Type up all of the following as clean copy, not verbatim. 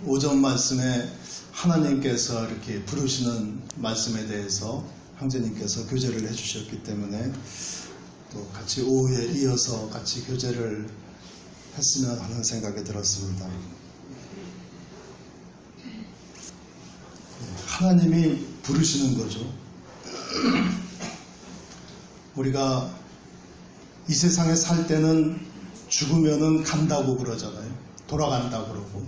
오전 말씀에 하나님께서 이렇게 부르시는 말씀에 대해서 형제님께서 교제를 해주셨기 때문에 또 같이 오후에 이어서 같이 교제를 했으면 하는 생각이 들었습니다. 하나님이 부르시는 거죠. 우리가 이 세상에 살 때는 죽으면은 간다고 그러잖아요. 돌아간다고 그러고.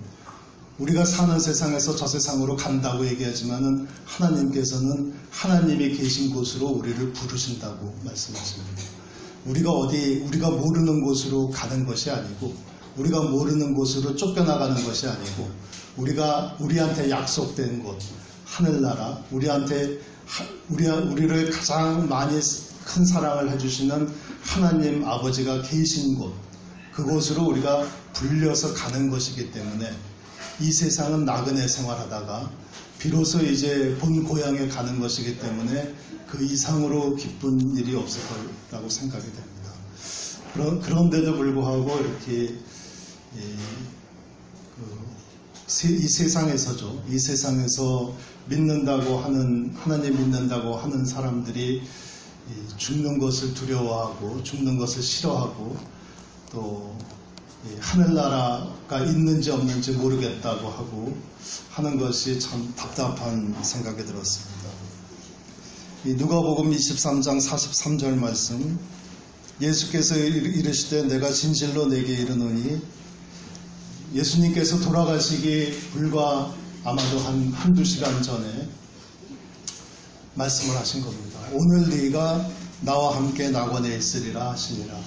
우리가 사는 세상에서 저 세상으로 간다고 얘기하지만은 하나님께서는 하나님이 계신 곳으로 우리를 부르신다고 말씀하십니다. 우리가 모르는 곳으로 가는 것이 아니고, 우리가 모르는 곳으로 쫓겨나가는 것이 아니고, 우리한테 약속된 곳, 하늘나라, 우리를 가장 많이 큰 사랑을 해주시는 하나님 아버지가 계신 곳, 그곳으로 우리가 불려서 가는 것이기 때문에 이 세상은 나그네 생활하다가 비로소 이제 본 고향에 가는 것이기 때문에 그 이상으로 기쁜 일이 없을 거라고 생각이 됩니다. 그런데도 불구하고 이렇게 이 세상에서죠. 이 세상에서 믿는다고 하는, 하나님 믿는다고 하는 사람들이 죽는 것을 두려워하고 죽는 것을 싫어하고 또 하늘나라가 있는지 없는지 모르겠다고 하고 하는 것이 참 답답한 생각이 들었습니다. 이 누가복음 23장 43절 말씀, 예수께서 이르시되 내가 진실로 내게 이르노니, 예수님께서 돌아가시기 불과 아마도 한두 시간 전에 말씀을 하신 겁니다. 오늘 네가 나와 함께 낙원에 있으리라 하시니라.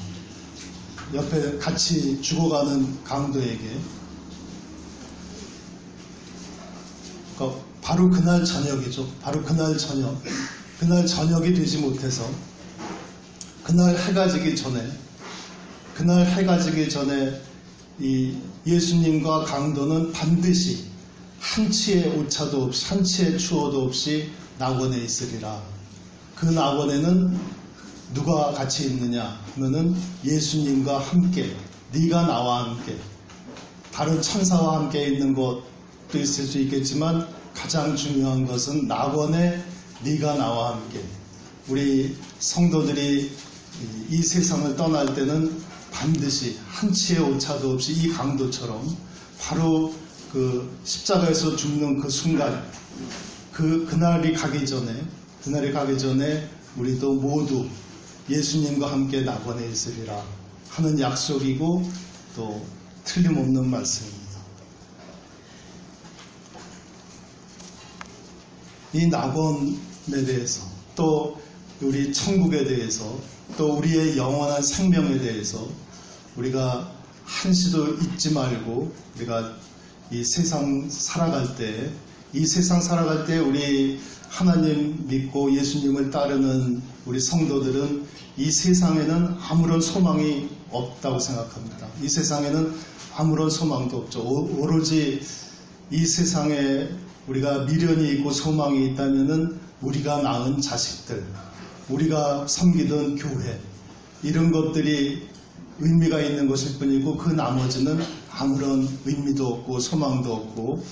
옆에 같이 죽어가는 강도에게, 그러니까 바로 그날 저녁이죠. 바로 그날 저녁이 되지 못해서 그날 해가 지기 전에 이 예수님과 강도는 반드시 한치의 오차도 없이, 한치의 추호도 없이 낙원에 있으리라. 그 낙원에는 누가 같이 있느냐 하면은 예수님과 함께, 네가 나와 함께, 다른 천사와 함께 있는 것도 있을 수 있겠지만 가장 중요한 것은 낙원에 네가 나와 함께. 우리 성도들이 이 세상을 떠날 때는 반드시 한치의 오차도 없이 이 강도처럼 바로 그 십자가에서 죽는 그 순간, 그날이 가기 전에 우리도 모두 예수님과 함께 낙원에 있으리라 하는 약속이고 또 틀림없는 말씀입니다. 이 낙원에 대해서, 또 우리 천국에 대해서, 또 우리의 영원한 생명에 대해서 우리가 한시도 잊지 말고, 우리가 이 세상 살아갈 때 우리 하나님 믿고 예수님을 따르는 우리 성도들은 이 세상에는 아무런 소망이 없다고 생각합니다. 이 세상에는 아무런 소망도 없죠. 오로지 이 세상에 우리가 미련이 있고 소망이 있다면은 우리가 낳은 자식들, 우리가 섬기던 교회, 이런 것들이 의미가 있는 것일 뿐이고, 그 나머지는 아무런 의미도 없고 소망도 없고,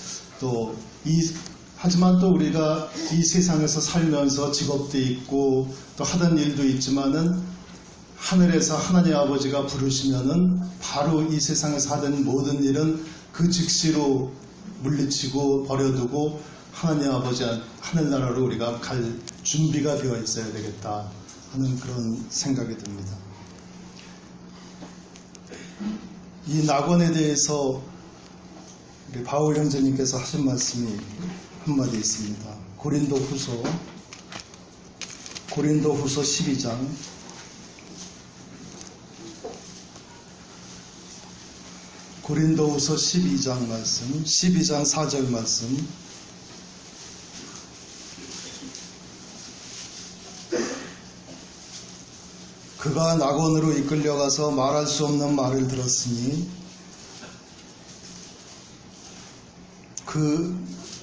하지만 또 우리가 이 세상에서 살면서 직업도 있고 또 하던 일도 있지만은 하늘에서 하나님 아버지가 부르시면은 바로 이 세상에서 하던 모든 일은 그 즉시로 물리치고 버려두고 하나님 아버지 하늘나라로 우리가 갈 준비가 되어 있어야 되겠다 하는 그런 생각이 듭니다. 이 낙원에 대해서 우리 바울 형제님께서 하신 말씀이 한마디 있습니다. 고린도후서 12장 12장 말씀, 12장 4절 말씀. 그가 낙원으로 이끌려가서 말할 수 없는 말을 들었으니,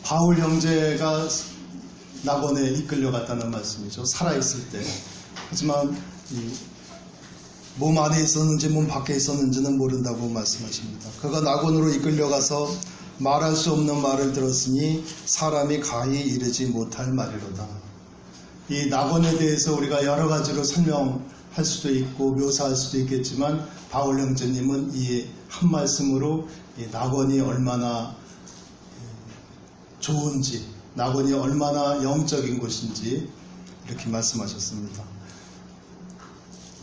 바울 형제가 낙원에 이끌려갔다는 말씀이죠. 살아있을 때. 하지만 몸 안에 있었는지 몸 밖에 있었는지는 모른다고 말씀하십니다. 그가 낙원으로 이끌려가서 말할 수 없는 말을 들었으니 사람이 가히 이르지 못할 말이로다. 이 낙원에 대해서 우리가 여러 가지로 설명할 수도 있고 묘사할 수도 있겠지만 바울 형제님은 이 한 말씀으로 이 낙원이 얼마나 좋은지, 낙원이 얼마나 영적인 곳인지 이렇게 말씀하셨습니다.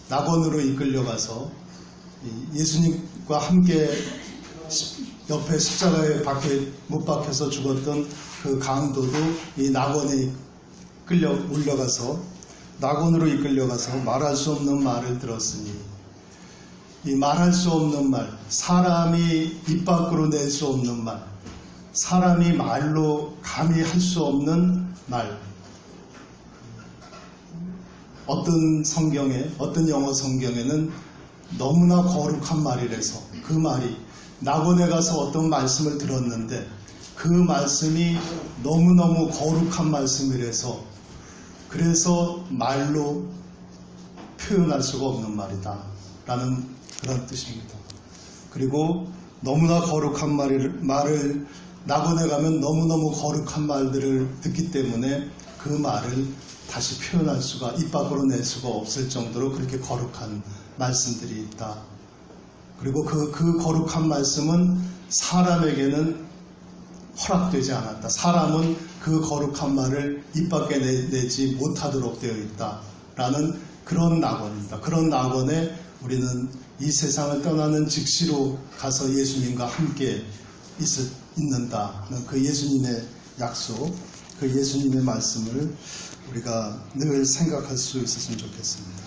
낙원으로 이끌려가서 예수님과 함께 옆에 십자가에 못 박혀서 죽었던 그 강도도 이 낙원에 올려가서 낙원으로 이끌려가서 말할 수 없는 말을 들었으니, 이 말할 수 없는 말, 사람이 입 밖으로 낼 수 없는 말, 사람이 말로 감히 할 수 없는 말, 어떤 성경에, 어떤 영어 성경에는 너무나 거룩한 말이라서 그 말이 낙원에 가서 어떤 말씀을 들었는데 그 말씀이 너무너무 거룩한 말씀이라서 그래서 말로 표현할 수가 없는 말이다 라는 그런 뜻입니다. 그리고 너무나 거룩한 말을 낙원에 가면 너무너무 거룩한 말들을 듣기 때문에 그 말을 다시 표현할 수가, 입 밖으로 낼 수가 없을 정도로 그렇게 거룩한 말씀들이 있다. 그리고 그 거룩한 말씀은 사람에게는 허락되지 않았다. 사람은 그 거룩한 말을 입 밖에 내지 못하도록 되어 있다. 라는 그런 낙원입니다. 그런 낙원에 우리는 이 세상을 떠나는 즉시로 가서 예수님과 함께 있는다는 그 예수님의 약속, 그 예수님의 말씀을 우리가 늘 생각할 수 있었으면 좋겠습니다.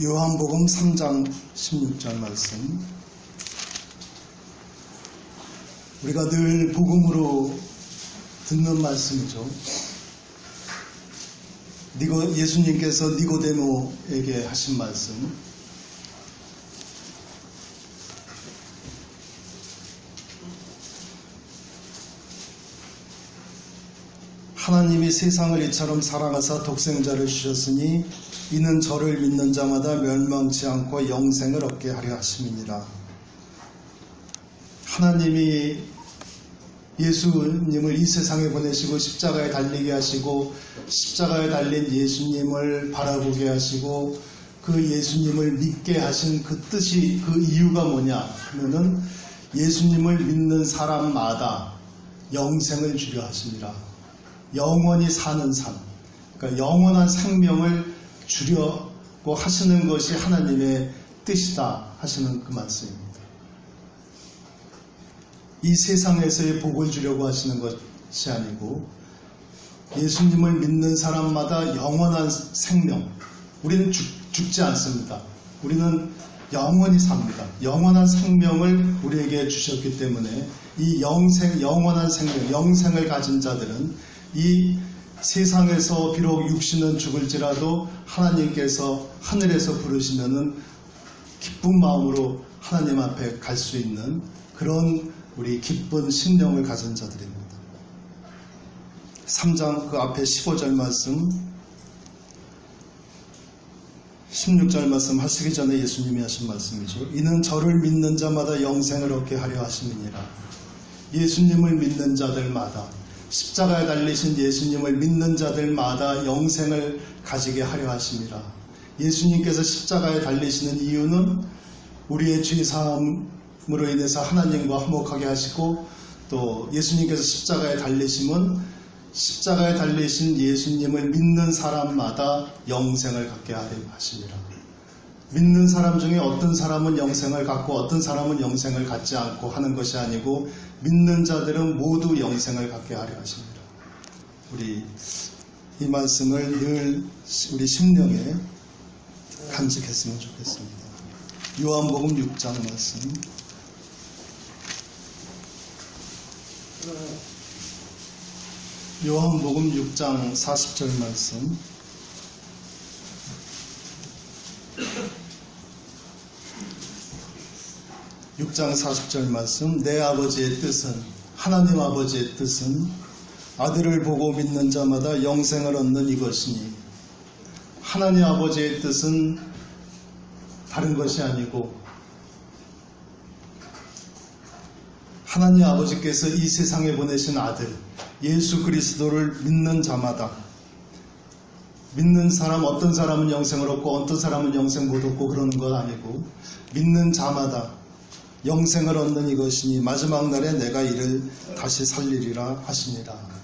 요한복음 3장 16절 말씀, 우리가 늘 복음으로 듣는 말씀이죠. 예수님께서 니고데모에게 하신 말씀, 하나님이 세상을 이처럼 사랑하사 독생자를 주셨으니 이는 저를 믿는 자마다 멸망치 않고 영생을 얻게 하려 하심이니라. 하나님이 예수님을 이 세상에 보내시고 십자가에 달리게 하시고 십자가에 달린 예수님을 바라보게 하시고 그 예수님을 믿게 하신 그 뜻이, 그 이유가 뭐냐 하면은 예수님을 믿는 사람마다 영생을 주려 하시니라. 영원히 사는 삶, 그러니까 영원한 생명을 주려고 하시는 것이 하나님의 뜻이다 하시는 그 말씀입니다. 이 세상에서의 복을 주려고 하시는 것이 아니고 예수님을 믿는 사람마다 영원한 생명, 우리는 죽지 않습니다. 우리는 영원히 삽니다. 영원한 생명을 우리에게 주셨기 때문에 이 영원한 생명, 영생을 가진 자들은 이 세상에서 비록 육신은 죽을지라도 하나님께서 하늘에서 부르시면은 기쁜 마음으로 하나님 앞에 갈 수 있는 그런 우리 기쁜 심령을 가진 자들입니다. 3장 그 앞에 15절 말씀, 16절 말씀 하시기 전에 예수님이 하신 말씀이죠. 이는 저를 믿는 자마다 영생을 얻게 하려 하심이니라. 예수님을 믿는 자들마다, 십자가에 달리신 예수님을 믿는 자들마다 영생을 가지게 하려 하심이라. 예수님께서 십자가에 달리시는 이유는 우리의 죄사함으로 인해서 하나님과 화목하게 하시고, 또 예수님께서 십자가에 달리심은 십자가에 달리신 예수님을 믿는 사람마다 영생을 갖게 하려 하심이라. 믿는 사람 중에 어떤 사람은 영생을 갖고 어떤 사람은 영생을 갖지 않고 하는 것이 아니고 믿는 자들은 모두 영생을 갖게 하려 하십니다. 우리 이 말씀을 늘 우리 심령에 간직했으면 좋겠습니다. 요한복음 6장 말씀, 요한복음 6장 40절 말씀, (6장 40절) 말씀, 내 아버지의 뜻은, 하나님 아버지의 뜻은 아들을 보고 믿는 자마다 영생을 얻는 이것이니, 하나님 아버지의 뜻은 다른 것이 아니고 하나님 아버지께서 이 세상에 보내신 아들 예수 그리스도를 믿는 자마다, 믿는 사람, 어떤 사람은 영생을 얻고 어떤 사람은 영생 못 얻고 그러는 건 아니고, 믿는 자마다 영생을 얻는 이것이니 마지막 날에 내가 이를 다시 살리리라 하시니라.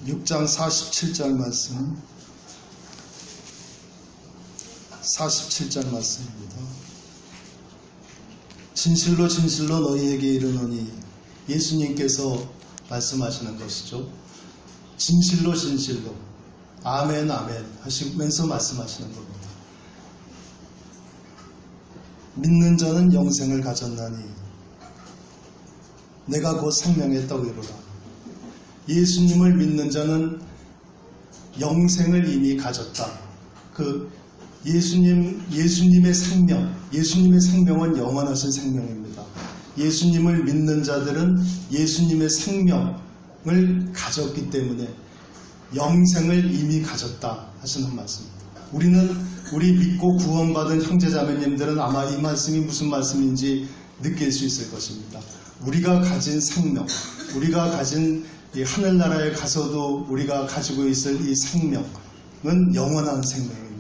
6장 47절 말씀, 47절 말씀입니다. 진실로 진실로 너희에게 이르노니, 예수님께서 말씀하시는 것이죠. 진실로 진실로, 아멘 아멘 하시면서 말씀하시는 겁니다. 믿는 자는 영생을 가졌나니 내가 곧 생명의 떡이로라. 예수님을 믿는 자는 영생을 이미 가졌다. 그 예수님의 생명은 영원하신 생명입니다. 예수님을 믿는 자들은 예수님의 생명을 가졌기 때문에 영생을 이미 가졌다 하시는 말씀입니다. 우리 믿고 구원받은 형제자매님들은 아마 이 말씀이 무슨 말씀인지 느낄 수 있을 것입니다. 우리가 가진 생명, 우리가 가진 이 하늘나라에 가서도 우리가 가지고 있을 이 생명은 영원한 생명입니다.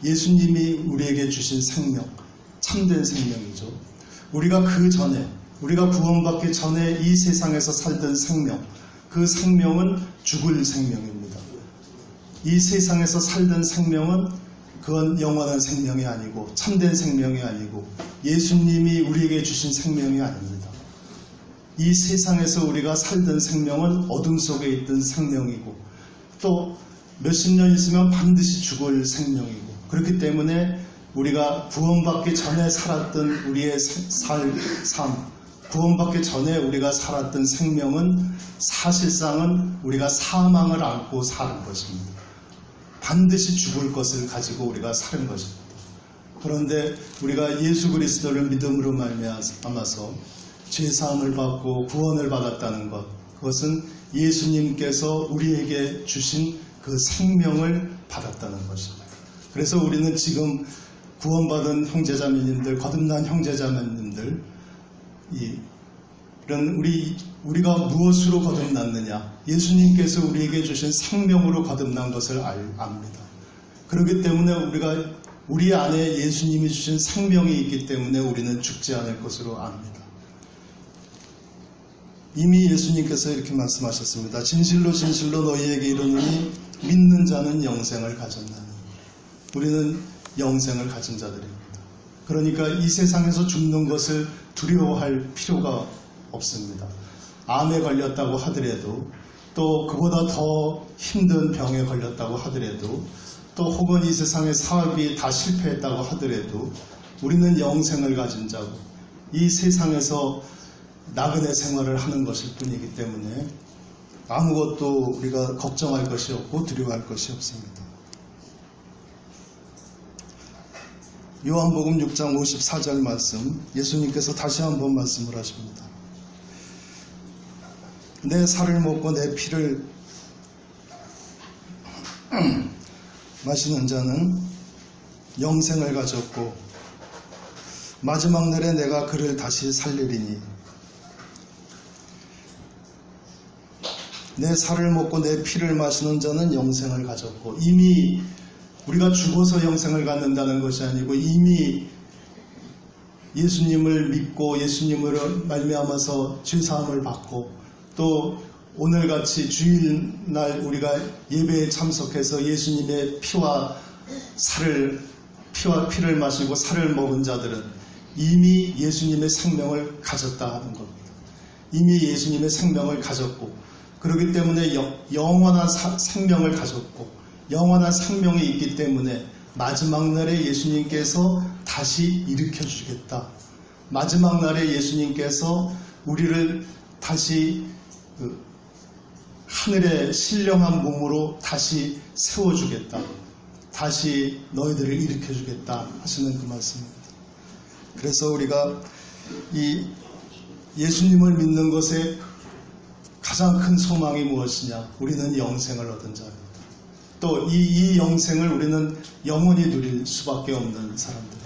예수님이 우리에게 주신 생명, 참된 생명이죠. 우리가 그 전에, 우리가 구원받기 전에 이 세상에서 살던 생명, 그 생명은 죽을 생명입니다. 이 세상에서 살던 생명은 그건 영원한 생명이 아니고 참된 생명이 아니고 예수님이 우리에게 주신 생명이 아닙니다. 이 세상에서 우리가 살던 생명은 어둠 속에 있던 생명이고 또 몇십 년 있으면 반드시 죽을 생명이고, 그렇기 때문에 우리가 구원받기 전에 살았던 우리의 삶, 구원받기 전에 우리가 살았던 생명은 사실상은 우리가 사망을 안고 사는 것입니다. 반드시 죽을 것을 가지고 우리가 사는 것입니다. 그런데 우리가 예수 그리스도를 믿음으로 말미암아서 죄사함을 받고 구원을 받았다는 것, 그것은 예수님께서 우리에게 주신 그 생명을 받았다는 것입니다. 그래서 우리는 지금 구원받은 형제자매님들, 거듭난 형제자매님들, 이런 우리가 무엇으로 거듭났느냐? 예수님께서 우리에게 주신 생명으로 거듭난 것을 압니다. 그렇기 때문에 우리 안에 예수님이 주신 생명이 있기 때문에 우리는 죽지 않을 것으로 압니다. 이미 예수님께서 이렇게 말씀하셨습니다. 진실로 진실로 너희에게 이르노니 믿는 자는 영생을 가졌나니. 우리는 영생을 가진 자들입니다. 그러니까 이 세상에서 죽는 것을 두려워할 필요가 없습니다. 암에 걸렸다고 하더라도, 또 그보다 더 힘든 병에 걸렸다고 하더라도, 또 혹은 이 세상의 사업이 다 실패했다고 하더라도 우리는 영생을 가진 자고 이 세상에서 나그네 생활을 하는 것일 뿐이기 때문에 아무것도 우리가 걱정할 것이 없고 두려워할 것이 없습니다. 요한복음 6장 54절 말씀, 예수님께서 다시 한번 말씀을 하십니다. 내 살을 먹고 내 피를 마시는 자는 영생을 가졌고 마지막 날에 내가 그를 다시 살리리니. 내 살을 먹고 내 피를 마시는 자는 영생을 가졌고, 이미 우리가 죽어서 영생을 갖는다는 것이 아니고 이미 예수님을 믿고 예수님으로 말미암아서 죄사함을 받고 또 오늘같이 주일날 우리가 예배에 참석해서 예수님의 피와 피를 마시고 살을 먹은 자들은 이미 예수님의 생명을 가졌다 하는 겁니다. 이미 예수님의 생명을 가졌고, 그렇기 때문에 영원한 생명을 가졌고 영원한 생명이 있기 때문에 마지막 날에 예수님께서 다시 일으켜 주겠다. 마지막 날에 예수님께서 우리를 다시 하늘의 신령한 몸으로 다시 세워주겠다. 다시 너희들을 일으켜 주겠다 하시는 그 말씀입니다. 그래서 우리가 이 예수님을 믿는 것에 가장 큰 소망이 무엇이냐? 우리는 영생을 얻은 자입니다. 또 이 영생을 우리는 영원히 누릴 수밖에 없는 사람들입니다.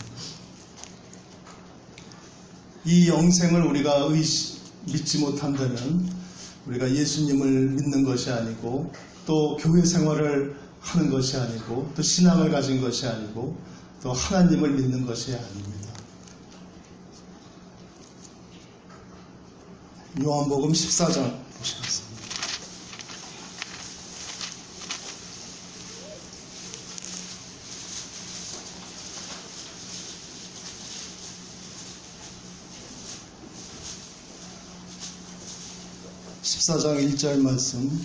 이 영생을 우리가 믿지 못한다면 우리가 예수님을 믿는 것이 아니고 또 교회 생활을 하는 것이 아니고 또 신앙을 가진 것이 아니고 또 하나님을 믿는 것이 아닙니다. 요한복음 14장 보시겠습니다. (14장 1절) 말씀.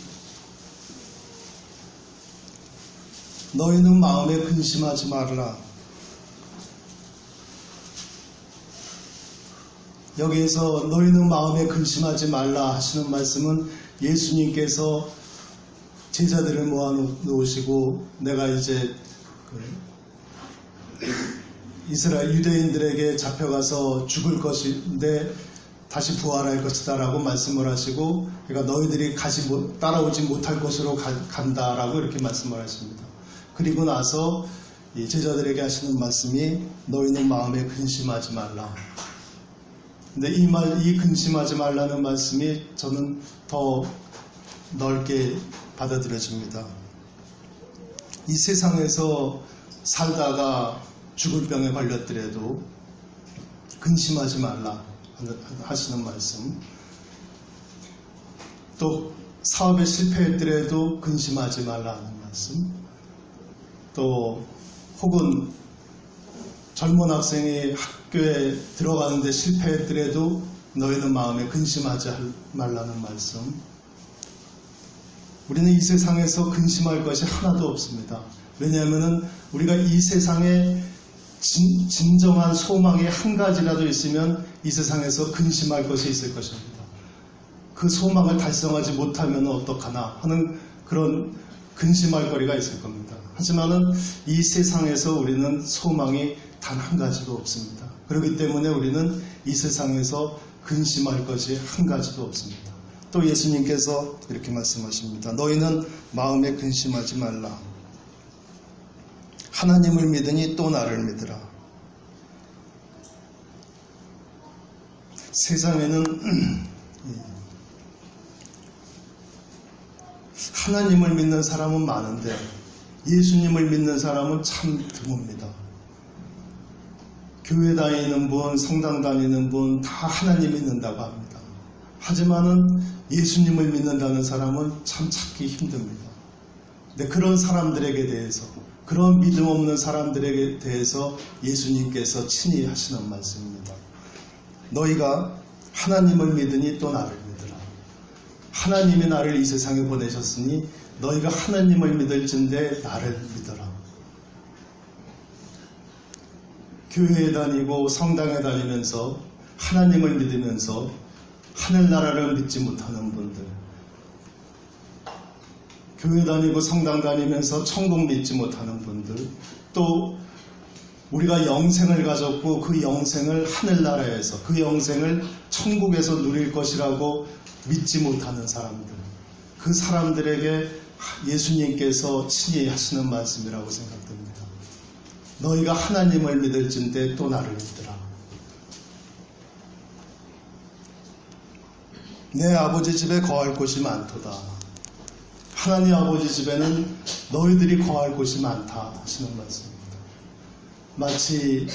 너희는 마음에 근심하지 말라. 여기에서 너희는 마음에 근심하지 말라 하시는 말씀은 예수님께서 제자들을 모아놓으시고 내가 이제 이스라엘 유대인들에게 잡혀가서 죽을 것인데 다시 부활할 것이다 라고 말씀을 하시고, 그러니까 너희들이 따라오지 못할 곳으로 간다라고 이렇게 말씀을 하십니다. 그리고 나서 이 제자들에게 하시는 말씀이 너희는 마음에 근심하지 말라. 근데 이 근심하지 말라는 말씀이 저는 더 넓게 받아들여집니다. 이 세상에서 살다가 죽을 병에 걸렸더라도 근심하지 말라 하시는 말씀, 또 사업에 실패했더라도 근심하지 말라 하는 말씀, 또 혹은 젊은 학생이 학교에 들어가는데 실패했더라도 너희는 마음에 근심하지 말라는 말씀. 우리는 이 세상에서 근심할 것이 하나도 없습니다. 왜냐하면 우리가 이 세상에 진정한 소망이 한 가지라도 있으면 이 세상에서 근심할 것이 있을 것입니다. 그 소망을 달성하지 못하면 어떡하나 하는 그런 근심할 거리가 있을 겁니다. 하지만은 이 세상에서 우리는 소망이 단 한 가지도 없습니다. 그렇기 때문에 우리는 이 세상에서 근심할 것이 한 가지도 없습니다. 또 예수님께서 이렇게 말씀하십니다. 너희는 마음에 근심하지 말라. 하나님을 믿으니 또 나를 믿으라. 세상에는 하나님을 믿는 사람은 많은데 예수님을 믿는 사람은 참 드뭅니다. 교회 다니는 분, 성당 다니는 분 다 하나님 믿는다고 합니다. 하지만은 예수님을 믿는다는 사람은 참 찾기 힘듭니다. 근데 그런 사람들에게 대해서, 그런 믿음 없는 사람들에게 대해서 예수님께서 친히 하시는 말씀입니다. 너희가 하나님을 믿으니 또 나를 믿으라. 하나님이 나를 이 세상에 보내셨으니 너희가 하나님을 믿을진대 나를 믿어라. 교회에 다니고 성당에 다니면서 하나님을 믿으면서 하늘나라를 믿지 못하는 분들, 교회 다니고 성당 다니면서 천국 믿지 못하는 분들, 또 우리가 영생을 가졌고 그 영생을 하늘나라에서, 그 영생을 천국에서 누릴 것이라고 믿지 못하는 사람들, 그 사람들에게 예수님께서 친히 하시는 말씀이라고 생각됩니다. 너희가 하나님을 믿을진대 또 나를 믿으라. 내 아버지 집에 거할 곳이 많도다. 하나님 아버지 집에는 너희들이 거할 곳이 많다 하시는 말씀입니다. 마치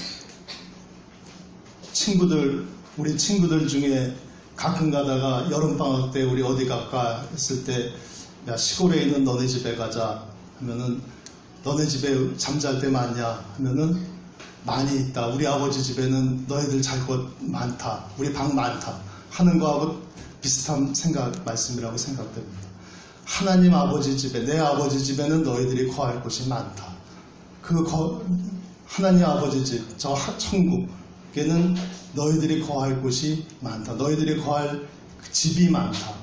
우리 친구들 중에 가끔 가다가 여름방학 때 우리 어디 갈까 했을 때, 야, 시골에 있는 너네 집에 가자 하면은, 너네 집에 잠잘 때 많냐 하면은, 많이 있다. 우리 아버지 집에는 너희들 잘 곳 많다. 우리 방 많다 하는 거하고 비슷한 말씀이라고 생각됩니다. 하나님 아버지 집에, 내 아버지 집에는 너희들이 거할 곳이 많다. 하나님 아버지 집, 저 천국에는 너희들이 거할 곳이 많다. 너희들이 거할 집이 많다.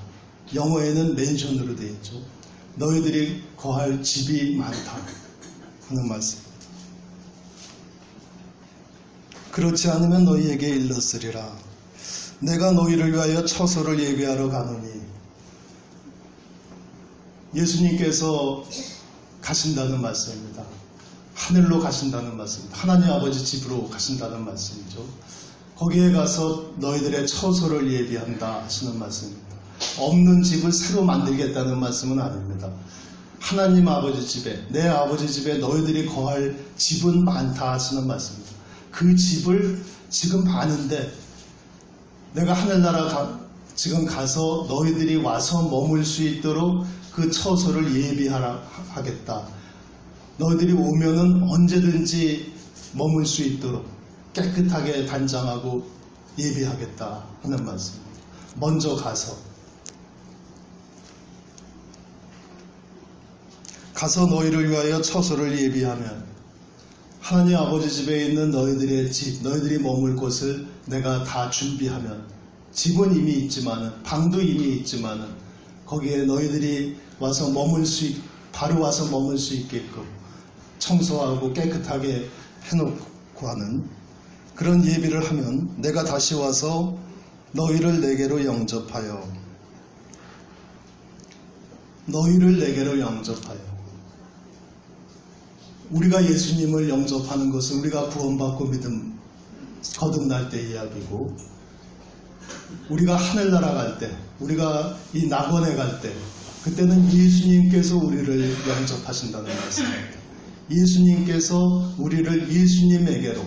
영어에는 맨션으로 되어 있죠. 너희들이 거할 집이 많다 하는 말씀입니다. 그렇지 않으면 너희에게 일렀으리라. 내가 너희를 위하여 처소를 예비하러 가노니. 예수님께서 가신다는 말씀입니다. 하늘로 가신다는 말씀입니다. 하나님 아버지 집으로 가신다는 말씀이죠. 거기에 가서 너희들의 처소를 예비한다 하시는 말씀입니다. 없는 집을 새로 만들겠다는 말씀은 아닙니다. 하나님 아버지 집에, 내 아버지 집에 너희들이 거할 집은 많다 하시는 말씀입니다. 그 집을 지금 봤는데 내가 하늘나라 지금 가서 너희들이 와서 머물 수 있도록 그 처소를 예비하겠다. 너희들이 오면은 언제든지 머물 수 있도록 깨끗하게 단장하고 예비하겠다 하는 말씀입니다. 먼저 가서 너희를 위하여 처소를 예비하면 하나님 아버지 집에 있는 너희들의 집, 너희들이 머물 곳을 내가 다 준비하면 집은 이미 있지만은 방도 이미 있지만은 거기에 너희들이 와서 바로 와서 머물 수 있게끔 청소하고 깨끗하게 해놓고 하는 그런 예비를 하면 내가 다시 와서 너희를 내게로 영접하여 우리가 예수님을 영접하는 것은 우리가 구원받고 믿음 거듭날 때 이야기고 우리가 하늘나라 갈 때 우리가 이 낙원에 갈 때 그때는 예수님께서 우리를 영접하신다는 말씀입니다. 예수님께서 우리를 예수님에게로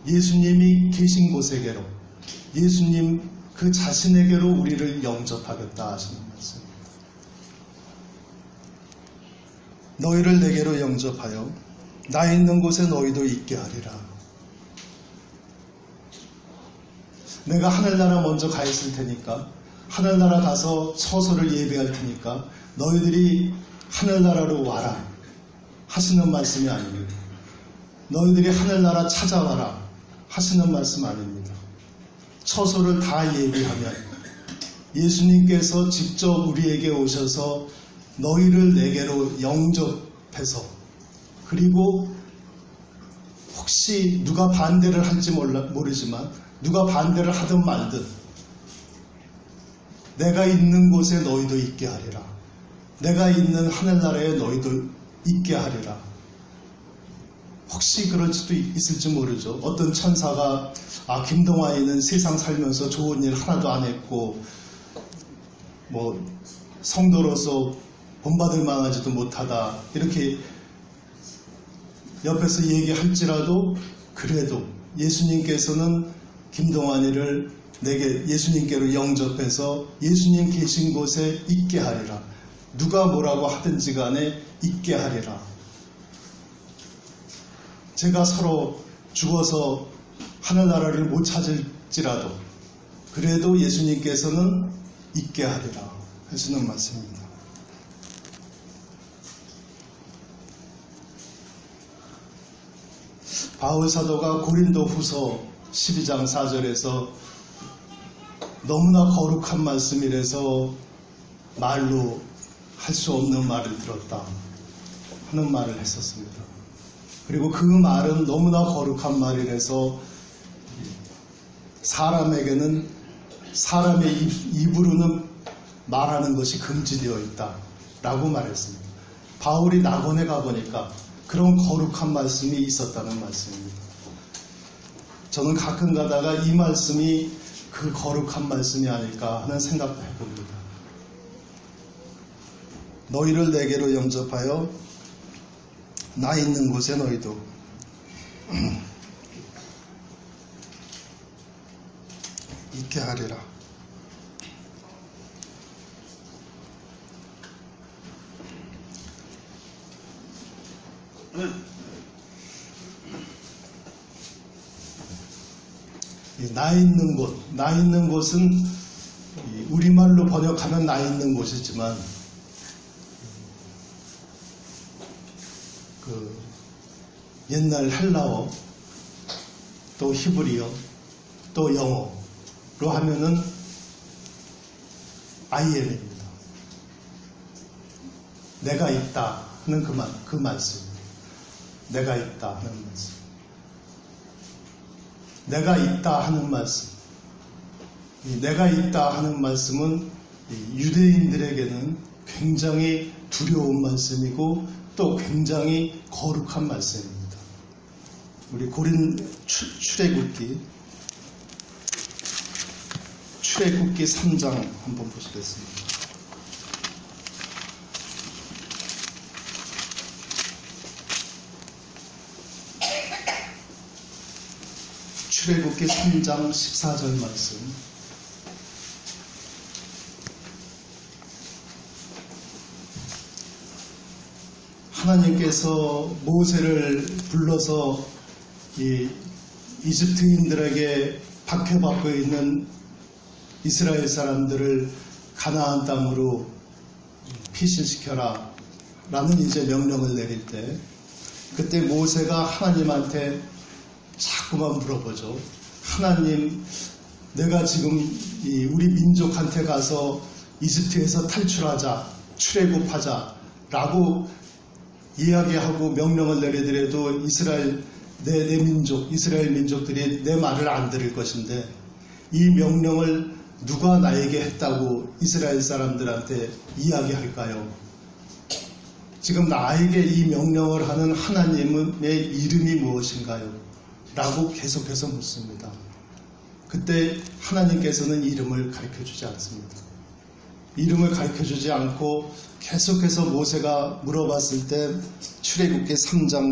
예수님이 계신 곳에게로 예수님 그 자신에게로 우리를 영접하겠다 하시는 말씀입니다. 너희를 내게로 영접하여 나 있는 곳에 너희도 있게 하리라. 내가 하늘나라 먼저 가 있을 테니까 하늘나라 가서 처소를 예비할 테니까 너희들이 하늘나라로 와라 하시는 말씀이 아닙니다. 너희들이 하늘나라 찾아와라 하시는 말씀 아닙니다. 처소를 다 예비하면 예수님께서 직접 우리에게 오셔서 너희를 내게로 영접해서 그리고 혹시 누가 반대를 할지 모르지만 누가 반대를 하든 말든 내가 있는 곳에 너희도 있게 하리라. 내가 있는 하늘나라에 너희도 있게 하리라. 혹시 그럴 수도 있을지 모르죠. 어떤 천사가 김동환이는 세상 살면서 좋은 일 하나도 안 했고 성도로서 본받을 만하지도 못하다 이렇게 옆에서 얘기할지라도 그래도 예수님께서는 김동환이를 내게 예수님께로 영접해서 예수님 계신 곳에 있게 하리라. 누가 뭐라고 하든지 간에 있게 하리라. 제가 서로 죽어서 하늘나라를 못 찾을지라도 그래도 예수님께서는 있게 하리라 하시는 말씀입니다. 바울 사도가 고린도 후서 12장 4절에서 너무나 거룩한 말씀이라서 말로 할 수 없는 말을 들었다 하는 말을 했었습니다. 그리고 그 말은 너무나 거룩한 말이라서 사람에게는 사람의 입으로는 말하는 것이 금지되어 있다 라고 말했습니다. 바울이 낙원에 가보니까 그런 거룩한 말씀이 있었다는 말씀입니다. 저는 가끔 가다가 이 말씀이 그 거룩한 말씀이 아닐까 하는 생각도 해봅니다. 너희를 내게로 영접하여 나 있는 곳에 너희도 있게 하리라. 나 있는 곳, 나 있는 곳은 우리말로 번역하면 나 있는 곳이지만 옛날 헬라어, 또 히브리어, 또 영어로 하면은 IM입니다. 내가 있다 하는 그 말씀. 내가 있다 하는 말씀. 내가 있다 하는 말씀. 내가 있다 하는 말씀은 유대인들에게는 굉장히 두려운 말씀이고 또 굉장히 거룩한 말씀입니다. 우리 고린 출애굽기 출애굽기 3장 한번 보시겠습니다. 출애굽기 3장 14절 말씀. 하나님께서 모세를 불러서 이 이집트인들에게 박해받고 있는 이스라엘 사람들을 가나안 땅으로 피신시켜라 라는 이제 명령을 내릴 때, 그때 모세가 하나님한테 자꾸만 물어보죠. 하나님, 내가 지금 우리 민족한테 가서 이집트에서 탈출하자, 출애굽하자 라고 이야기하고 명령을 내리더라도 내 민족, 이스라엘 민족들이 내 말을 안 들을 것인데, 이 명령을 누가 나에게 했다고 이스라엘 사람들한테 이야기할까요? 지금 나에게 이 명령을 하는 하나님의 이름이 무엇인가요? 라고 계속해서 묻습니다. 그때 하나님께서는 이름을 가르쳐주지 않습니다. 이름을 가르쳐주지 않고 계속해서 모세가 물어봤을 때 출애굽기 3장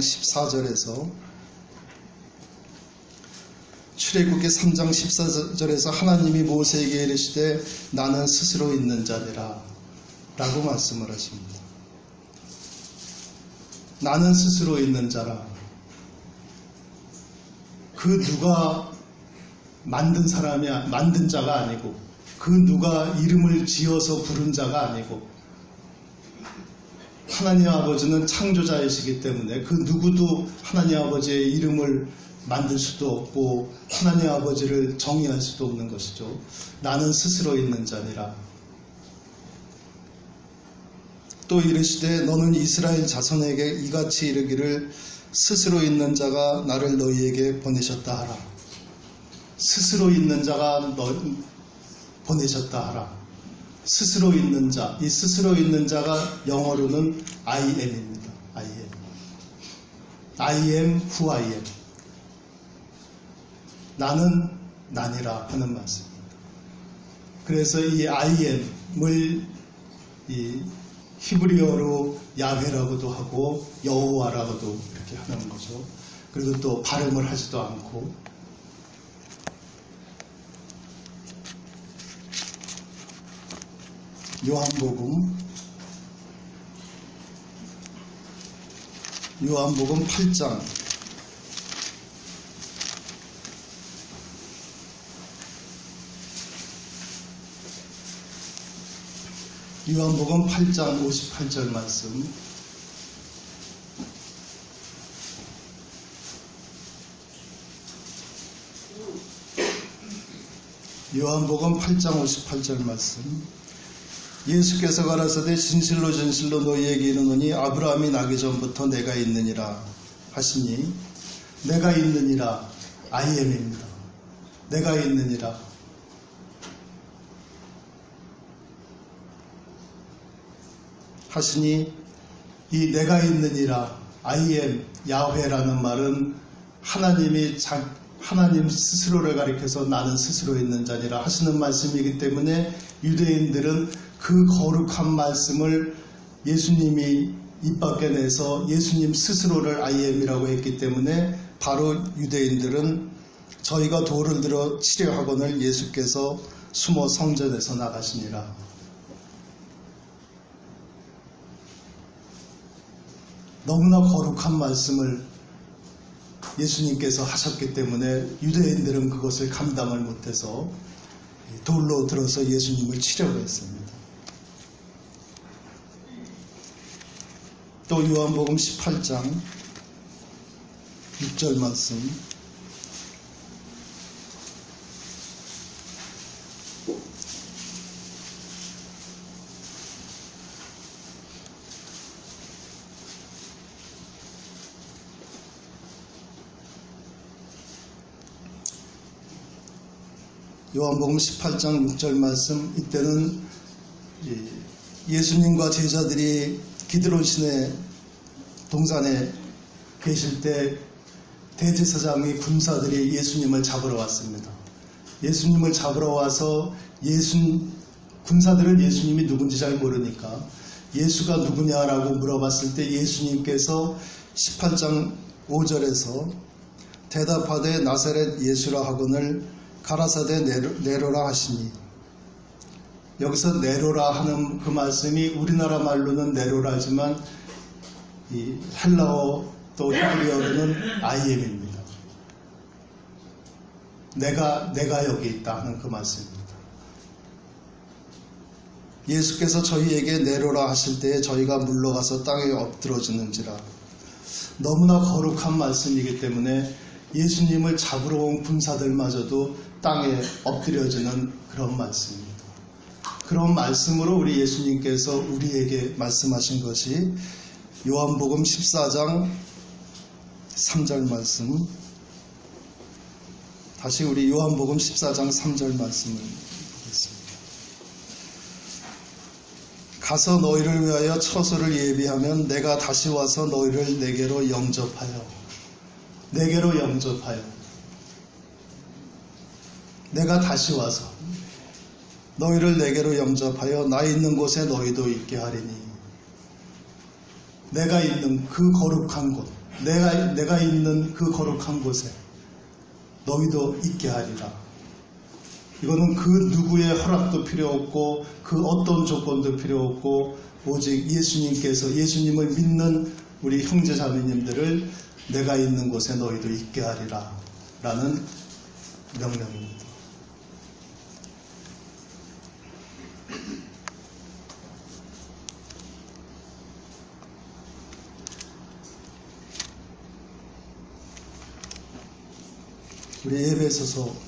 14절에서 하나님이 모세에게 이르시되 나는 스스로 있는 자니라 라고 말씀을 하십니다. 나는 스스로 있는 자라. 그 누가 만든 자가 아니고, 그 누가 이름을 지어서 부른 자가 아니고, 하나님 아버지는 창조자이시기 때문에 그 누구도 하나님 아버지의 이름을 만들 수도 없고 하나님 아버지를 정의할 수도 없는 것이죠. 나는 스스로 있는 자니라. 또 이르시되 너는 이스라엘 자손에게 이같이 이르기를 스스로 있는 자가 나를 너희에게 보내셨다 하라. 스스로 있는 자가 보내셨다 하라. 스스로 있는 자, 이 스스로 있는 자가 영어로는 I am입니다. I am. I am who I am. 나는 나니라 하는 말씀입니다. 그래서 이 I am을 이 히브리어로 야훼라고도 하고 여호와라고도 이렇게 하는 거죠. 그리고 또 발음을 하지도 않고, 요한복음 8장 요한복음 8장 58절 말씀. 요한복음 8장 58절 말씀. 예수께서 가라사대 진실로 진실로 너희에게 이르노니 아브라함이 나기 전부터 내가 있느니라 하시니, 내가 있느니라 I am입니다. 내가 있느니라. 하시니, 이 내가 있느니라 I am 야훼라는 말은 하나님 스스로를 가리켜서 나는 스스로 있는 자니라 하시는 말씀이기 때문에 유대인들은 그 거룩한 말씀을 예수님이 입 밖에 내서 예수님 스스로를 I am이라고 했기 때문에 바로 유대인들은 저희가 돌을 들어 치려하거늘 예수께서 숨어 성전에서 나가시니라. 너무나 거룩한 말씀을 예수님께서 하셨기 때문에 유대인들은 그것을 감당을 못해서 돌로 들어서 예수님을 치려고 했습니다. 또 요한복음 18장 6절 말씀. 요한복음 18장 6절 말씀. 이때는 예수님과 제자들이 기드론 시내 동산에 계실 때 대제사장의 군사들이 예수님을 잡으러 왔습니다. 예수님을 잡으러 와서 군사들은 예수님이 누군지 잘 모르니까 예수가 누구냐라고 물어봤을 때 예수님께서 18장 5절에서 대답하되 나사렛 예수라 하거늘 가라사대 네로라 하시니, 여기서 네로라 하는 그 말씀이 우리나라 말로는 네로라지만 이 헬라어 또 히브리어로는 IM입니다. 내가 여기 있다 하는 그 말씀입니다. 예수께서 저희에게 내로라 하실 때에 저희가 물러가서 땅에 엎드러지는지라. 너무나 거룩한 말씀이기 때문에 예수님을 잡으러 온 군사들마저도 땅에 엎드려지는 그런 말씀입니다. 그런 말씀으로 우리 예수님께서 우리에게 말씀하신 것이 요한복음 14장 3절 말씀, 다시 우리 요한복음 14장 3절 말씀을 보겠습니다. 가서 너희를 위하여 처소를 예비하면 내가 다시 와서 너희를 내게로 영접하여 내가 다시 와서 너희를 내게로 영접하여 나 있는 곳에 너희도 있게 하리니, 내가 있는 그 거룩한 곳, 내가 있는 그 거룩한 곳에 너희도 있게 하리라. 이거는 그 누구의 허락도 필요 없고 그 어떤 조건도 필요 없고 오직 예수님을 믿는 우리 형제자매님들을 내가 있는 곳에 너희도 있게 하리라 라는 명령입니다. 우리 에베소서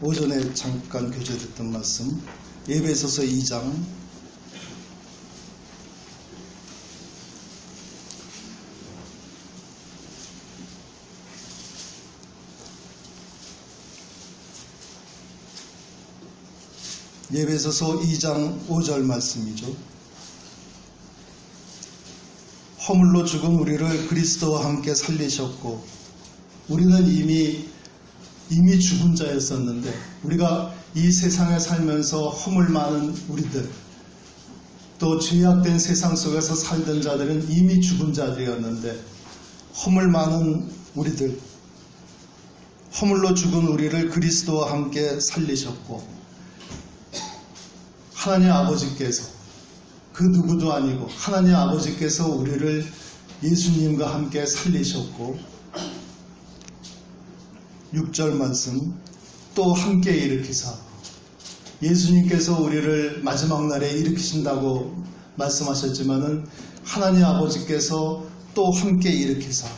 오전에 잠깐 교제됐던 말씀, 에베소서 2장 5절 말씀이죠. 허물로 죽은 우리를 그리스도와 함께 살리셨고, 우리는 이미 죽은 자였었는데, 우리가 이 세상에 살면서 허물 많은 우리들, 또 죄악된 세상 속에서 살던 자들은 이미 죽은 자들이었는데, 허물 많은 우리들, 허물로 죽은 우리를 그리스도와 함께 살리셨고, 하나님 아버지께서, 그 누구도 아니고 하나님 아버지께서 우리를 예수님과 함께 살리셨고, 6절 말씀, 또 함께 일으키사, 예수님께서 우리를 마지막 날에 일으키신다고 말씀하셨지만은 하나님 아버지께서 또 함께 일으키사,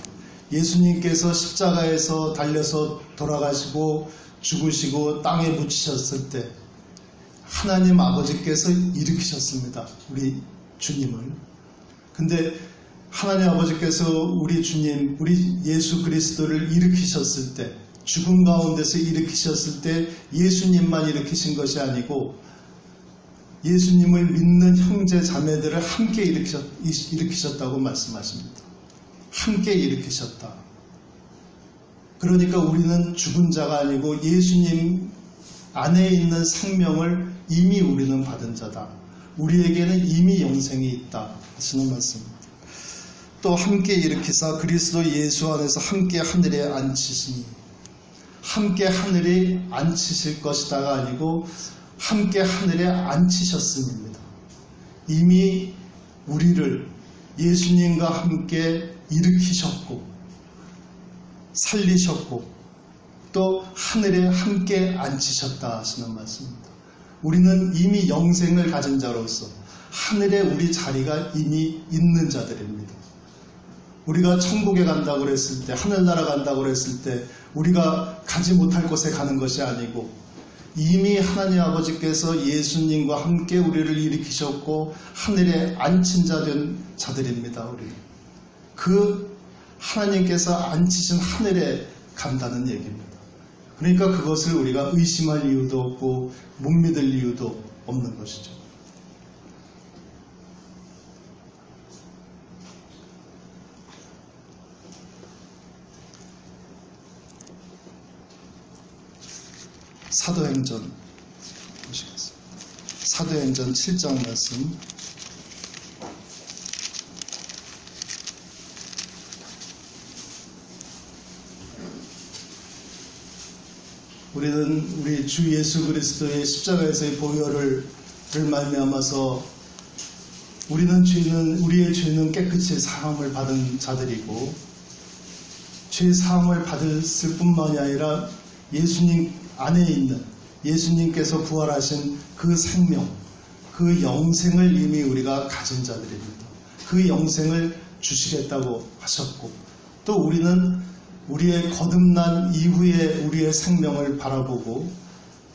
예수님께서 십자가에서 달려서 돌아가시고 죽으시고 땅에 묻히셨을 때 하나님 아버지께서 일으키셨습니다. 우리 주님을. 근데 하나님 아버지께서 우리 주님, 우리 예수 그리스도를 일으키셨을 때, 죽음 가운데서 일으키셨을 때 예수님만 일으키신 것이 아니고 예수님을 믿는 형제 자매들을 함께 일으키셨다고 말씀하십니다. 함께 일으키셨다. 그러니까 우리는 죽은 자가 아니고 예수님 안에 있는 생명을 이미 우리는 받은 자다. 우리에게는 이미 영생이 있다 하시는 말씀입니다. 또 함께 일으키사 그리스도 예수 안에서 함께 하늘에 앉히시니, 함께 하늘에 앉히실 것이다가 아니고 함께 하늘에 앉히셨습니다. 이미 우리를 예수님과 함께 일으키셨고 살리셨고 또 하늘에 함께 앉히셨다 하시는 말씀입니다. 우리는 이미 영생을 가진 자로서 하늘에 우리 자리가 이미 있는 자들입니다. 우리가 천국에 간다고 그랬을 때, 하늘나라 간다고 그랬을 때 우리가 가지 못할 곳에 가는 것이 아니고 이미 하나님 아버지께서 예수님과 함께 우리를 일으키셨고 하늘에 앉힌 자 된 자들입니다. 우리 그 하나님께서 앉히신 하늘에 간다는 얘기입니다. 그러니까 그것을 우리가 의심할 이유도 없고 못 믿을 이유도 없는 것이죠. 사도행전 보시겠습니다. 사도행전 7장 말씀. 우리는 우리 주 예수 그리스도의 십자가에서의 보혈을 말미암아서 우리의 죄는 깨끗이 사함을 받은 자들이고, 죄 사함을 받았을 뿐만이 아니라 예수님 안에 있는 예수님께서 부활하신 그 생명, 그 영생을 이미 우리가 가진 자들입니다. 그 영생을 주시겠다고 하셨고, 또 우리는 우리의 거듭난 이후에 우리의 생명을 바라보고,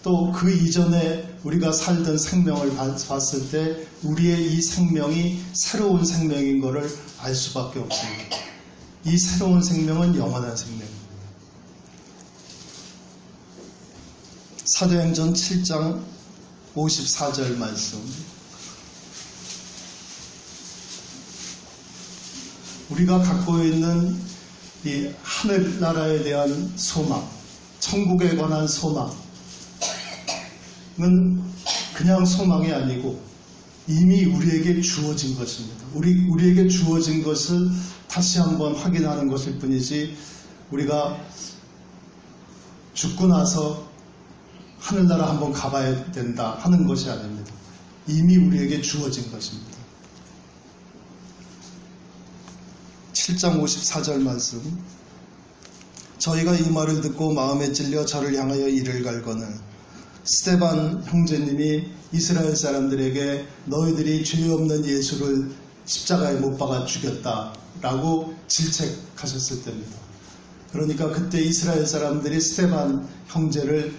또 그 이전에 우리가 살던 생명을 봤을 때 우리의 이 생명이 새로운 생명인 것을 알 수밖에 없습니다. 이 새로운 생명은 영원한 생명입니다. 사도행전 7장 54절 말씀. 우리가 갖고 있는 이 하늘나라에 대한 소망, 천국에 관한 소망은 그냥 소망이 아니고 이미 우리에게 주어진 것입니다. 우리에게 주어진 것을 다시 한번 확인하는 것일 뿐이지, 우리가 죽고 나서 하늘나라 한번 가봐야 된다 하는 것이 아닙니다. 이미 우리에게 주어진 것입니다. 7장 54절 말씀. 저희가 이 말을 듣고 마음에 찔려 저를 향하여 이를 갈거늘 스데반 형제님이 이스라엘 사람들에게 너희들이 죄 없는 예수를 십자가에 못 박아 죽였다라고 질책하셨을 때입니다. 그러니까 그때 이스라엘 사람들이 스데반 형제를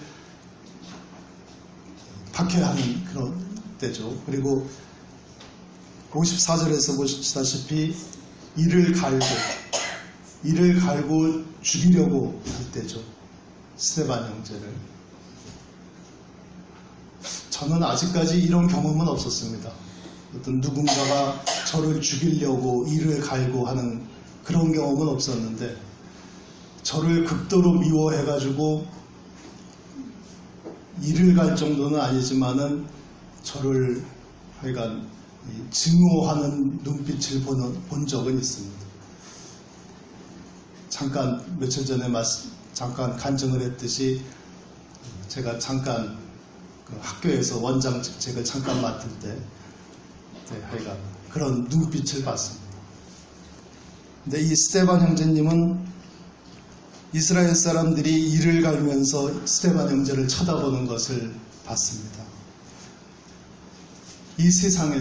박해하는 그런 때죠. 그리고 54절에서 보시다시피 이를 갈고 죽이려고 할 때죠. 스데반 형제를. 저는 아직까지 이런 경험은 없었습니다. 어떤 누군가가 저를 죽이려고 이를 갈고 하는 그런 경험은 없었는데, 저를 극도로 미워해가지고 이를 갈 정도는 아니지만은 저를 하여간 증오하는 눈빛을 본 적은 있습니다. 잠깐 며칠 전에 잠깐 간증을 했듯이 제가 잠깐 그 학교에서 원장 직책을 잠깐 맡을 때 하여간 그런 눈빛을 봤습니다. 근데 이 스데반 형제님은 이스라엘 사람들이 이를 갈면서 스데반 형제를 쳐다보는 것을 봤습니다. 이 세상에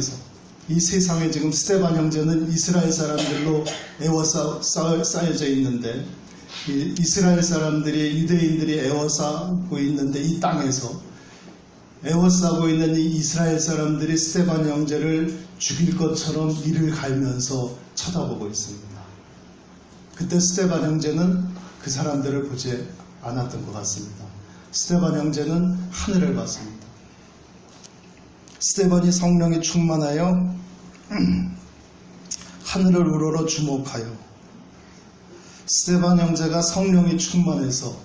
지금 스데반 형제는 이스라엘 사람들로 에워싸여져 있는데, 이스라엘 사람들이, 유대인들이 에워싸고 있는데, 이 땅에서 에워싸고 있는 이 이스라엘 사람들이 스데반 형제를 죽일 것처럼 이를 갈면서 쳐다보고 있습니다. 그때 스데반 형제는 그 사람들을 보지 않았던 것 같습니다. 스데반 형제는 하늘을 봤습니다. 스데반이 성령에 충만하여 하늘을 우러러 주목하여, 스데반 형제가 성령이 충만해서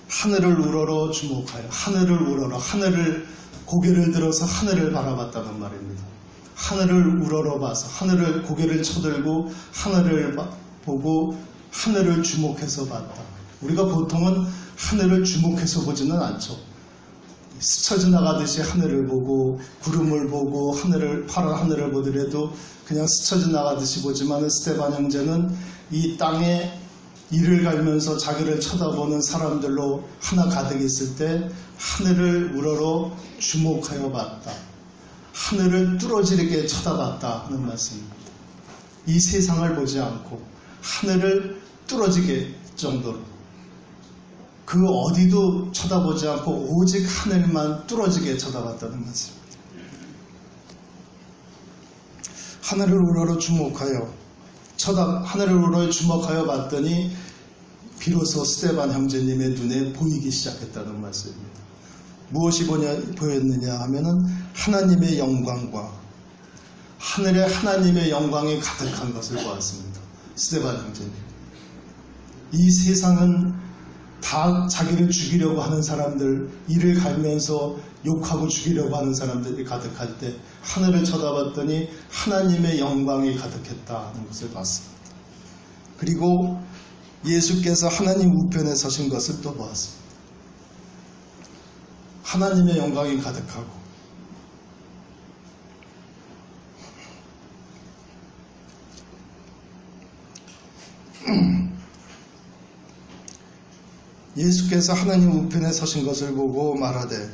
하늘을 우러러 주목하여, 하늘을 고개를 들어서 하늘을 바라봤다는 말입니다. 하늘을 우러러 봐서, 하늘을 고개를 쳐들고 하늘을 보고 하늘을 주목해서 봤다. 우리가 보통은 하늘을 주목해서 보지는 않죠. 스쳐 지나가듯이 하늘을 보고 구름을 보고 파란 하늘을 보더라도 그냥 스쳐 지나가듯이 보지만, 스데반 형제는 이 땅에 이를 갈면서 자기를 쳐다보는 사람들로 하나 가득 있을 때 하늘을 우러러 주목하여 봤다. 하늘을 뚫어지게 쳐다봤다 하는 말씀입니다. 이 세상을 보지 않고 하늘을 뚫어지게 정도로, 그 어디도 쳐다보지 않고 오직 하늘만 뚫어지게 쳐다봤다는 말씀입니다. 하늘을 우러러 주목하여 봤더니 비로소 스데반 형제님의 눈에 보이기 시작했다는 말씀입니다. 무엇이 보였느냐 하면은 하나님의 영광과 하늘에 하나님의 영광이 가득한 것을 보았습니다. 스데반 형제님. 이 세상은 다 자기를 죽이려고 하는 사람들, 이를 갈면서 욕하고 죽이려고 하는 사람들이 가득할 때 하늘을 쳐다봤더니 하나님의 영광이 가득했다는 것을 봤습니다. 그리고 예수께서 하나님 우편에 서신 것을 또 보았습니다. 하나님의 영광이 가득하고 예수께서 하나님 우편에 서신 것을 보고 말하되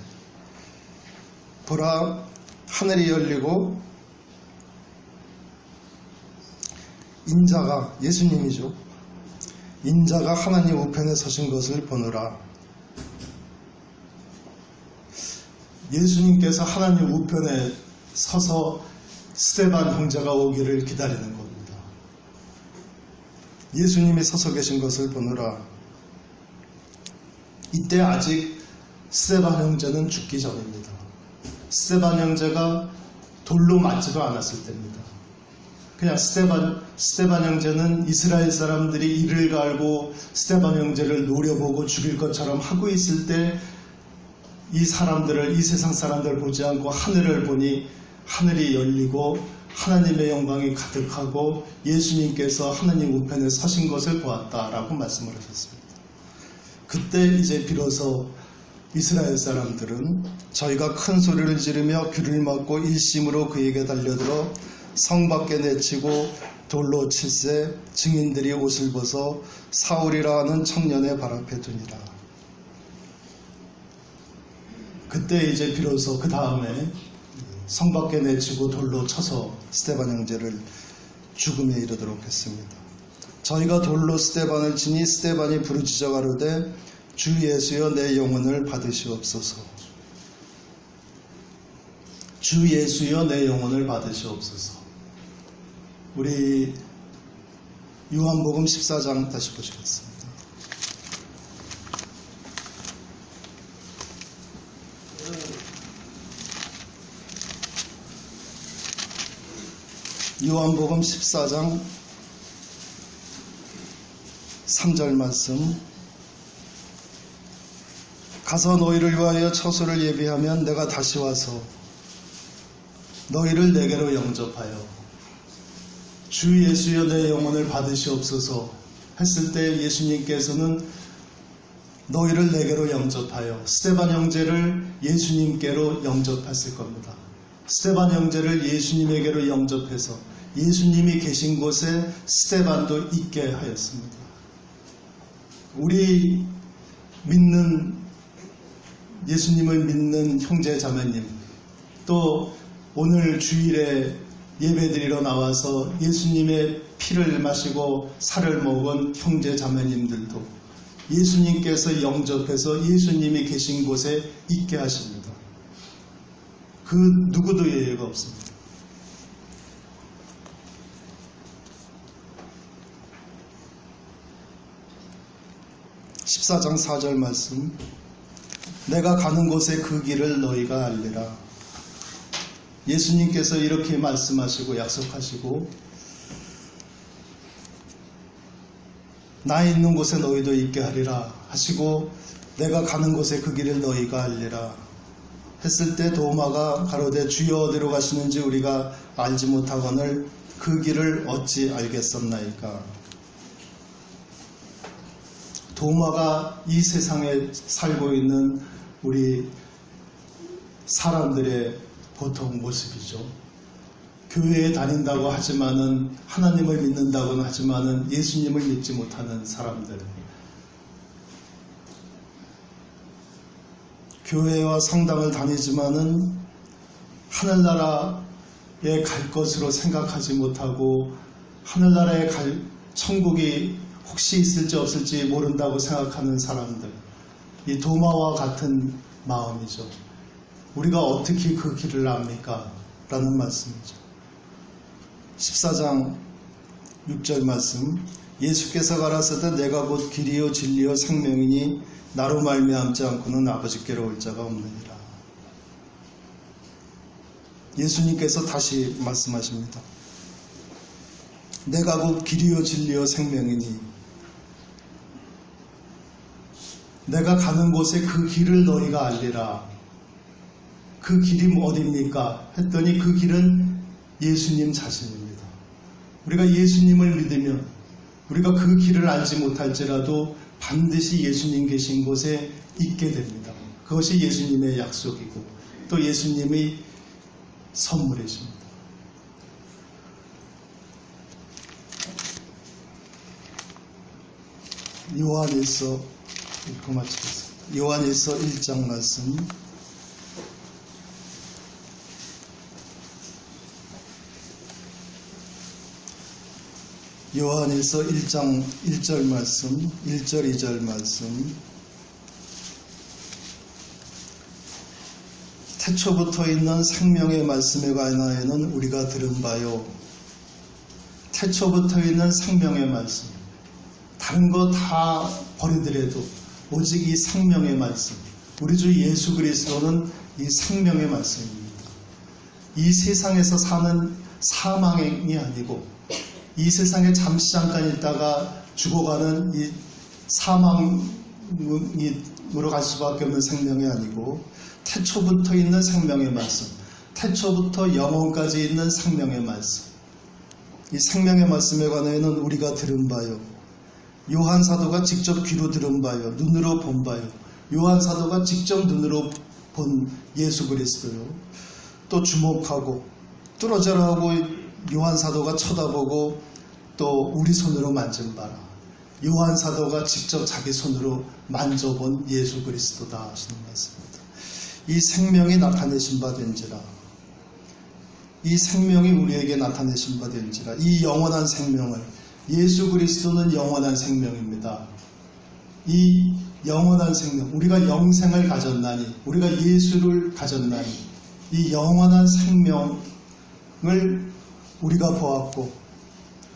보라 하늘이 열리고 인자가, 예수님이죠, 인자가 하나님 우편에 서신 것을 보느라. 예수님께서 하나님 우편에 서서 스데반 형제가 오기를 기다리는 겁니다. 예수님이 서서 계신 것을 보느라. 이때 아직 스데반 형제는 죽기 전입니다. 스데반 형제가 돌로 맞지도 않았을 때입니다. 그냥 스데반 형제는 이스라엘 사람들이 이를 갈고 스데반 형제를 노려보고 죽일 것처럼 하고 있을 때 이 사람들을, 이 세상 사람들을 보지 않고 하늘을 보니 하늘이 열리고 하나님의 영광이 가득하고 예수님께서 하나님 우편에 서신 것을 보았다라고 말씀을 하셨습니다. 그때 이제 비로소 이스라엘 사람들은 저희가 큰 소리를 지르며 귀를 막고 일심으로 그에게 달려들어 성 밖에 내치고 돌로 칠세 증인들이 옷을 벗어 사울이라 하는 청년의 발 앞에 두니라. 그때 이제 비로소 그 다음에 성 밖에 내치고 돌로 쳐서 스데반 형제를 죽음에 이르도록 했습니다. 저희가 돌로 스데반을 치니 스데반이 부르짖어 가로되 주 예수여 내 영혼을 받으시옵소서. 주 예수여 내 영혼을 받으시옵소서. 우리 요한복음 14장 다시 보시겠습니다. 요한복음 14장 3절 말씀. 가서 너희를 위하여 처소를 예비하면 내가 다시 와서 너희를 내게로 영접하여 주 예수여 내 영혼을 받으시옵소서 했을 때 예수님께서는 너희를 내게로 영접하여 스데반 형제를 예수님께로 영접했을 겁니다. 스데반 형제를 예수님에게로 영접해서 예수님이 계신 곳에 스데반도 있게 하였습니다. 우리 믿는, 예수님을 믿는 형제 자매님, 또 오늘 주일에 예배드리러 나와서 예수님의 피를 마시고 살을 먹은 형제 자매님들도 예수님께서 영접해서 예수님이 계신 곳에 있게 하십니다. 그 누구도 예외가 없습니다. (14장 4절) 말씀. 내가 가는 곳에 그 길을 너희가 알리라. 예수님께서 이렇게 말씀하시고 약속하시고 나 있는 곳에 너희도 있게 하리라 하시고 내가 가는 곳에 그 길을 너희가 알리라 했을 때 도마가 가로되 주여 어디로 가시는지 우리가 알지 못하거늘 그 길을 어찌 알겠었나이까. 도마가 이 세상에 살고 있는 우리 사람들의 보통 모습이죠. 교회에 다닌다고 하지만은, 하나님을 믿는다고는 하지만은 예수님을 믿지 못하는 사람들. 교회와 성당을 다니지만은 하늘나라에 갈 것으로 생각하지 못하고 하늘나라에 갈 천국이 혹시 있을지 없을지 모른다고 생각하는 사람들. 이 도마와 같은 마음이죠. 우리가 어떻게 그 길을 압니까? 라는 말씀이죠. 14장 6절 말씀. 예수께서 가라사대 내가 곧 길이요 진리요 생명이니 나로 말미암지 않고는 아버지께로 올 자가 없느니라. 예수님께서 다시 말씀하십니다. 내가 곧 길이요 진리요 생명이니 내가 가는 곳에 그 길을 너희가 알리라. 그 길이 어디입니까? 했더니 그 길은 예수님 자신입니다. 우리가 예수님을 믿으면 우리가 그 길을 알지 못할지라도 반드시 예수님 계신 곳에 있게 됩니다. 그것이 예수님의 약속이고 또 예수님의 선물이십니다. 요한일서 읽고 마치겠습니다. 요한일서 1장 말씀. 요한일서 1장 1절 말씀, 1절 2절 말씀. 태초부터 있는 생명의 말씀에 관하여는 우리가 들은 바요. 태초부터 있는 생명의 말씀. 다른 거 다 버리더라도 오직 이 생명의 말씀. 우리 주 예수 그리스도는 이 생명의 말씀입니다. 이 세상에서 사는 사망이 아니고 이 세상에 잠시 잠깐 있다가 죽어가는 이 사망으로 갈 수밖에 없는 생명이 아니고 태초부터 있는 생명의 말씀, 태초부터 영원까지 있는 생명의 말씀. 이 생명의 말씀에 관해서는 우리가 들은 바요. 요한 사도가 직접 귀로 들은 바요. 눈으로 본 바요. 요한 사도가 직접 눈으로 본 예수 그리스도요. 또 주목하고 뚫어져라 하고 요한 사도가 쳐다보고 또 우리 손으로 만진 바라. 요한 사도가 직접 자기 손으로 만져본 예수 그리스도다 하시는 말씀입니다. 이 생명이 나타내신 바 된지라. 이 생명이 우리에게 나타내신 바 된지라. 이 영원한 생명을, 예수 그리스도는 영원한 생명입니다. 이 영원한 생명, 우리가 영생을 가졌나니, 우리가 예수를 가졌나니 이 영원한 생명을 우리가 보았고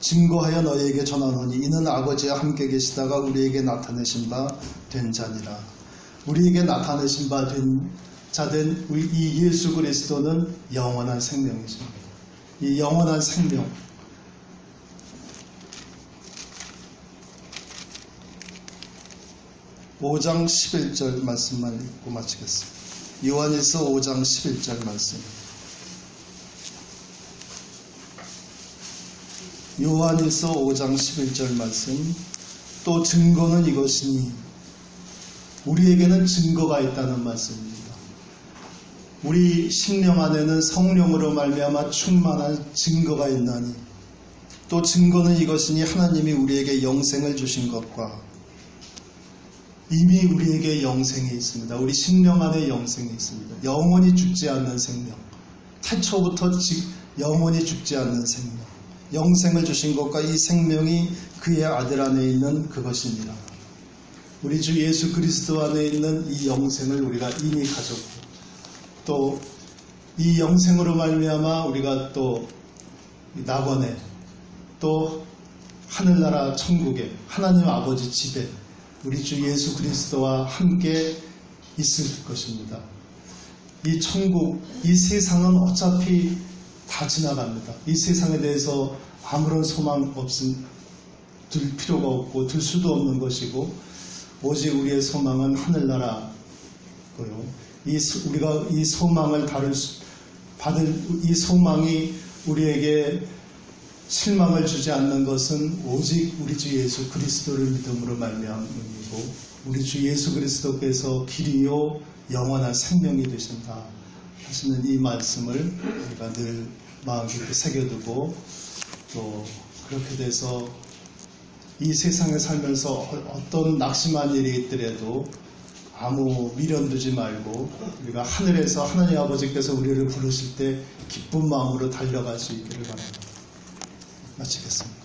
증거하여 너희에게 전하노니 이는 아버지와 함께 계시다가 우리에게 나타내신 바 된 자니라. 우리에게 나타내신 바 된 자된 이 예수 그리스도는 영원한 생명이십니다. 이 영원한 생명, (5장 11절) 말씀만 읽고 마치겠습니다. 요한일서 5장 11절 말씀. 요한일서 5장 11절 말씀. 또 증거는 이것이니, 우리에게는 증거가 있다는 말씀입니다. 우리 심령 안에는 성령으로 말미암아 충만한 증거가 있나니, 또 증거는 이것이니 하나님이 우리에게 영생을 주신 것과, 이미 우리에게 영생이 있습니다. 우리 심령 안에 영생이 있습니다. 영원히 죽지 않는 생명, 태초부터 영원히 죽지 않는 생명, 영생을 주신 것과 이 생명이 그의 아들 안에 있는 그것입니다. 우리 주 예수 그리스도 안에 있는 이 영생을 우리가 이미 가졌고, 또 이 영생으로 말미암아 우리가 또 낙원에, 또 하늘나라 천국에, 하나님 아버지 집에 우리 주 예수 그리스도와 함께 있을 것입니다. 이 천국, 이 세상은 어차피 다 지나갑니다. 이 세상에 대해서 아무런 소망 둘 필요가 없고 둘 수도 없는 것이고, 오직 우리의 소망은 하늘나라고요. 우리가 이 소망을 받을 이 소망이 우리에게 실망을 주지 않는 것은 오직 우리 주 예수 그리스도를 믿음으로 말미암음이고, 우리 주 예수 그리스도께서 길이요 영원한 생명이 되신다 하시는 이 말씀을 우리가 늘 마음 깊이 새겨두고, 또 그렇게 돼서 이 세상에 살면서 어떤 낙심한 일이 있더라도 아무 미련 두지 말고 우리가 하늘에서 하나님 아버지께서 우리를 부르실 때 기쁜 마음으로 달려갈 수 있기를 바랍니다. 마치겠습니다.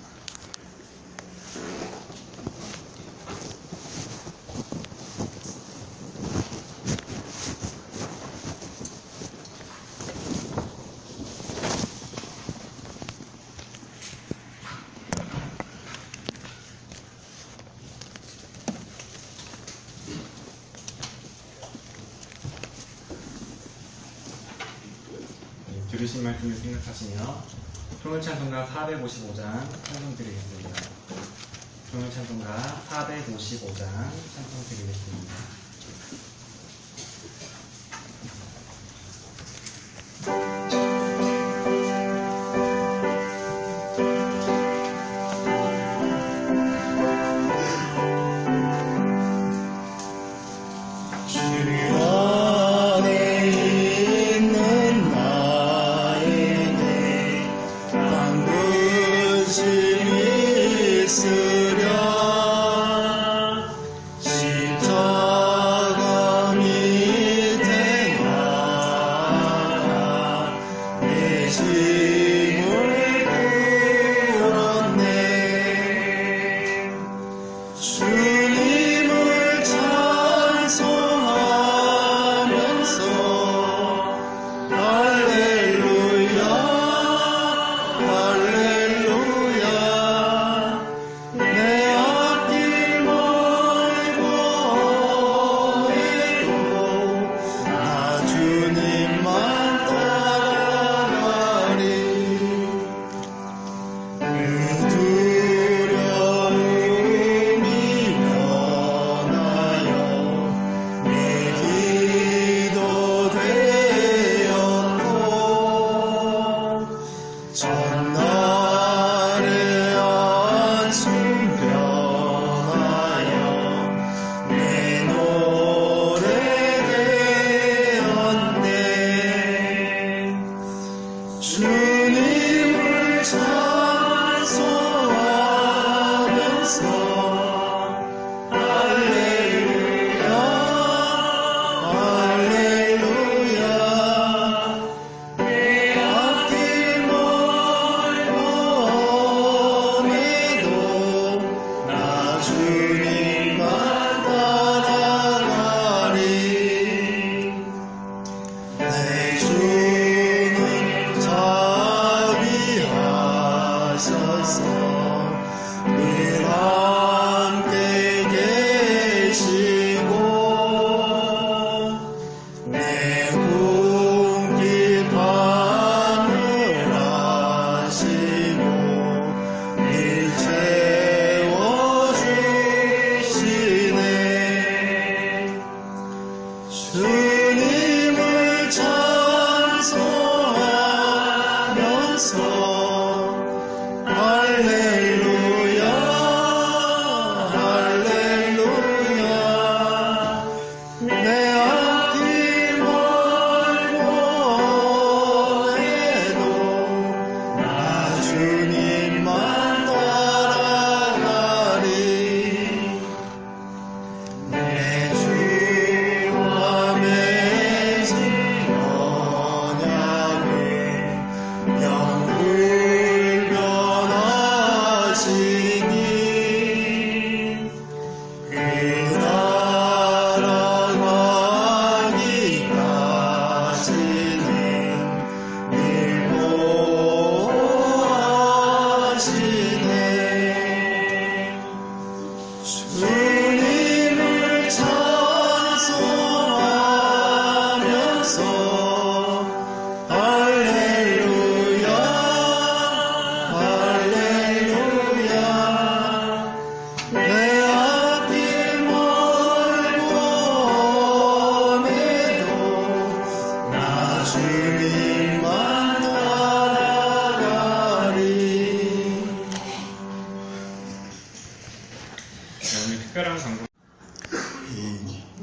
들으신 말씀을 생각하시며 통일찬송가 455장 찬송드리겠습니다. 통일찬송가 455장 찬송드리겠습니다.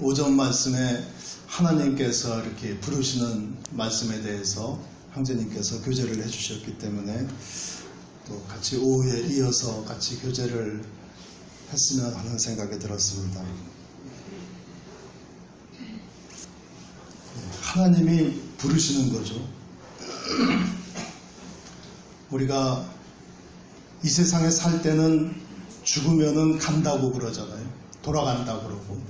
오전 말씀에 하나님께서 이렇게 부르시는 말씀에 대해서 형제님께서 교제를 해주셨기 때문에 또 같이 오후에 이어서 같이 교제를 했으면 하는 생각이 들었습니다. 하나님이 부르시는 거죠. 우리가 이 세상에 살 때는 죽으면은 간다고 그러잖아요. 돌아간다고 그러고.